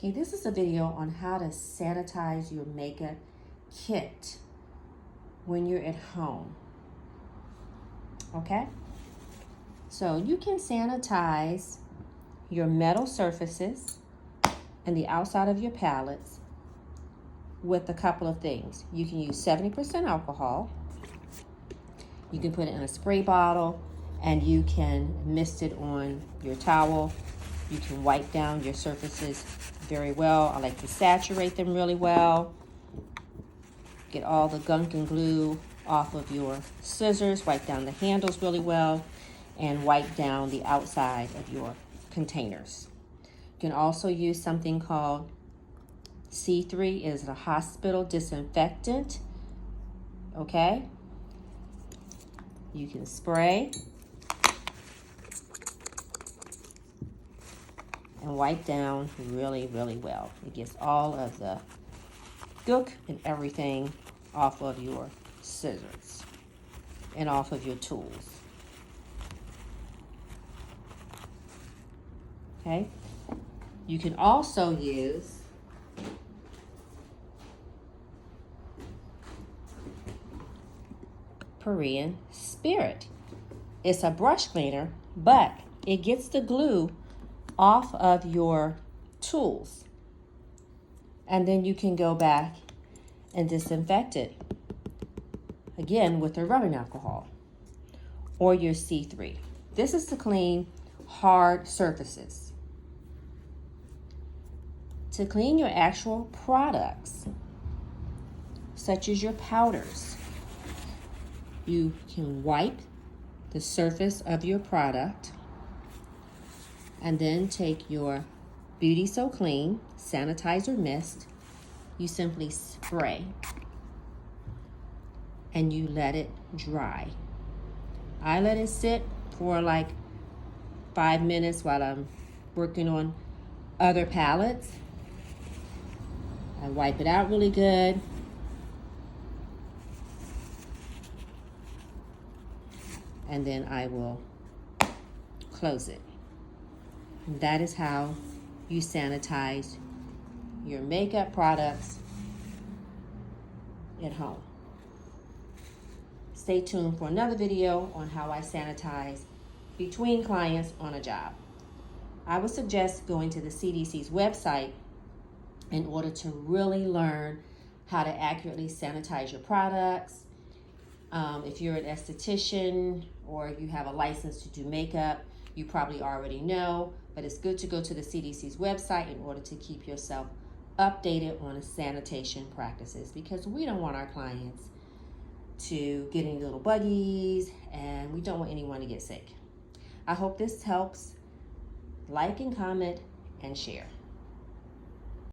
Okay, this is a video on how to sanitize your makeup kit when you're at home. Okay, so you can sanitize your metal surfaces and the outside of your palettes with a couple of things. You can use 70% alcohol. You can put it in a spray bottle and you can mist it on your towel. You can wipe down your surfaces very well. I like to saturate them really well. Get all the gunk and glue off of your scissors. Wipe down the handles really well and wipe down the outside of your containers. You can also use something called C3. It is a hospital disinfectant. Okay? You can spray and wipe down really, really well. It gets all of the gook and everything off of your scissors and off of your tools. Okay? You can also use Korean Spirit. It's a brush cleaner, but it gets the glue off of your tools. And then you can go back and disinfect it again with the rubbing alcohol or your C3. This is to clean hard surfaces. To clean your actual products, such as your powders, you can wipe the surface of your product and then take your Beauty So Clean sanitizer mist. You simply spray and you let it dry. I let it sit for like 5 minutes while I'm working on other palettes. I wipe it out really good. And then I will close it. And that is how you sanitize your makeup products at home. Stay tuned for another video on how I sanitize between clients on a job. I would suggest going to the CDC's website in order to really learn how to accurately sanitize your products. If you're an esthetician or you have a license to do makeup, you probably already know, but it's good to go to the CDC's website in order to keep yourself updated on sanitation practices, because we don't want our clients to get any little buggies and we don't want anyone to get sick. I hope this helps. Like and comment and share.